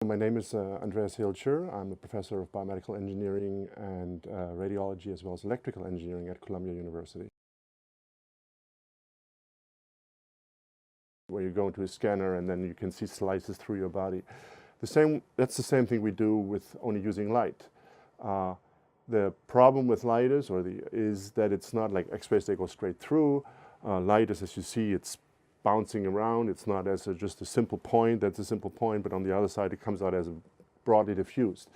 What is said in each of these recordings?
My name is Andreas Hielscher. I'm a professor of biomedical engineering and radiology as well as electrical engineering at Columbia University. Where you go into a scanner and then you can see slices through your body. That's the same thing we do with only using light. The problem with light is that it's not like X-rays, they go straight through. Light is, as you see, it's bouncing around. It's not as just a simple point. That's a simple point, but on the other side it comes out as broadly diffused.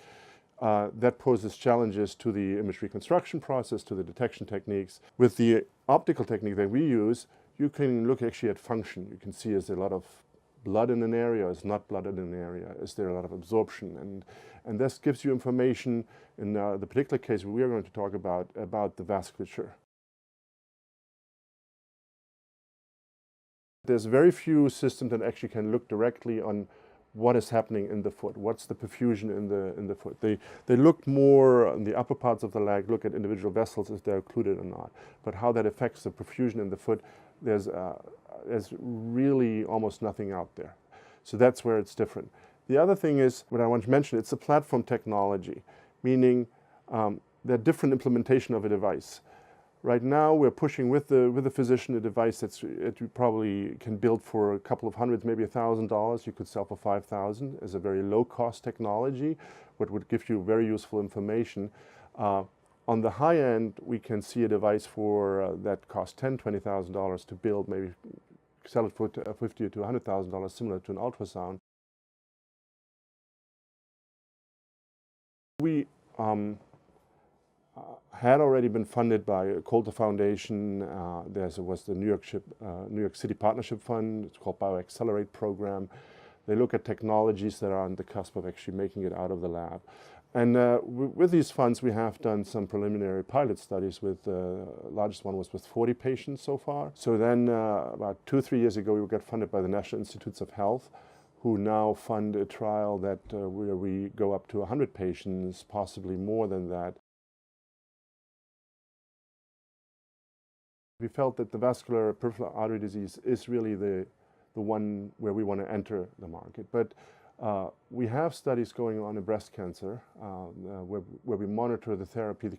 That poses challenges to the image reconstruction process, to the detection techniques. With the optical technique that we use, you can look actually at function. You can see, is there a lot of blood in an area, is not blood in an area, is there a lot of absorption, and this gives you information in the particular case we are going to talk about the vasculature. There's very few systems that actually can look directly on what is happening in the foot, what's the perfusion in the foot. They look more on the upper parts of the leg, look at individual vessels if they're occluded or not. But how that affects the perfusion in the foot, there's really almost nothing out there. So that's where it's different. The other thing is, what I want to mention, it's a platform technology, meaning there are different implementation of a device. Right now, we're pushing with the physician a device that you probably can build for a couple of hundreds, maybe $1,000. You could sell for $5,000 as a very low-cost technology, but would give you very useful information. On the high end, we can see a device for that costs $10,000, $20,000 to build, maybe sell it for $50,000 to $100,000, similar to an ultrasound. We had already been funded by Coulter Foundation. There was the New York City Partnership Fund. It's called BioAccelerate program. They look at technologies that are on the cusp of actually making it out of the lab. And with these funds, we have done some preliminary pilot studies with, the largest one was with 40 patients so far. So then about 2-3 years ago, we got funded by the National Institutes of Health, who now fund a trial that where we go up to 100 patients, possibly more than that. We felt that the vascular peripheral artery disease is really the one where we want to enter the market. But we have studies going on in breast cancer where we monitor the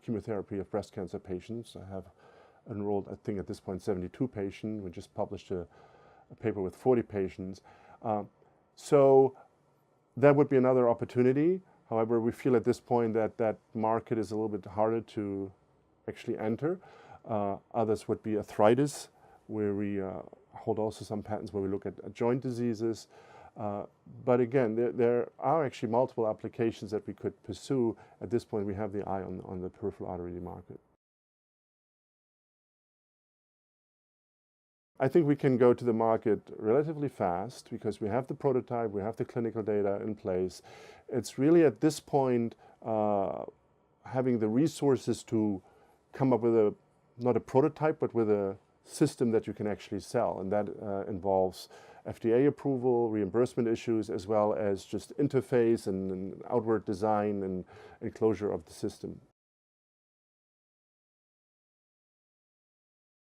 chemotherapy of breast cancer patients. I have enrolled, I think at this point, 72 patients. We just published a paper with 40 patients. So that would be another opportunity. However, we feel at this point that that market is a little bit harder to actually enter. Others would be arthritis, where we hold also some patents where we look at joint diseases. But again, there are actually multiple applications that we could pursue. At this point, we have the eye on the peripheral artery market. I think we can go to the market relatively fast because we have the prototype, we have the clinical data in place. It's really at this point having the resources to come up with not a prototype, but with a system that you can actually sell. And that involves FDA approval, reimbursement issues, as well as just interface and outward design and enclosure of the system.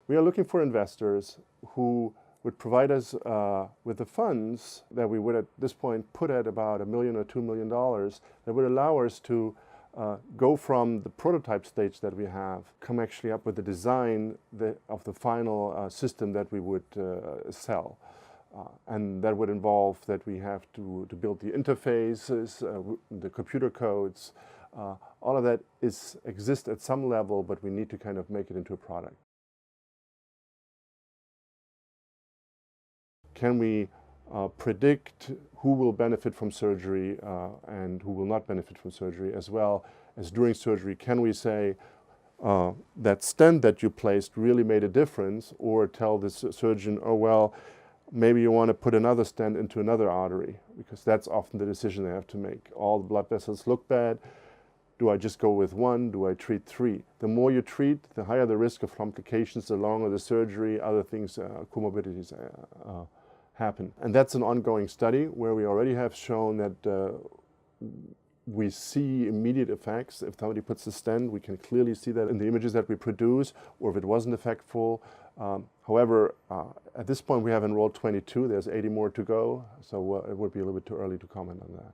We are looking for investors who would provide us with the funds that we would at this point put at about $1 million or $2 million that would allow us to go from the prototype stage that we have, come actually up with the design of the final system that we would sell. And that would involve that we have to build the interfaces, the computer codes. All of that exists at some level, but we need to kind of make it into a product. Can we predict who will benefit from surgery and who will not benefit from surgery, as well as during surgery? Can we say that stent that you placed really made a difference, or tell the surgeon, oh well, maybe you want to put another stent into another artery, because that's often the decision they have to make. All the blood vessels look bad. Do I just go with one? Do I treat 3? The more you treat, the higher the risk of complications, the longer the surgery, other things, comorbidities happen. And that's an ongoing study where we already have shown that we see immediate effects. If somebody puts a stent, we can clearly see that in the images that we produce, or if it wasn't effectful. However, at this point we have enrolled 22. There's 80 more to go, so it would be a little bit too early to comment on that.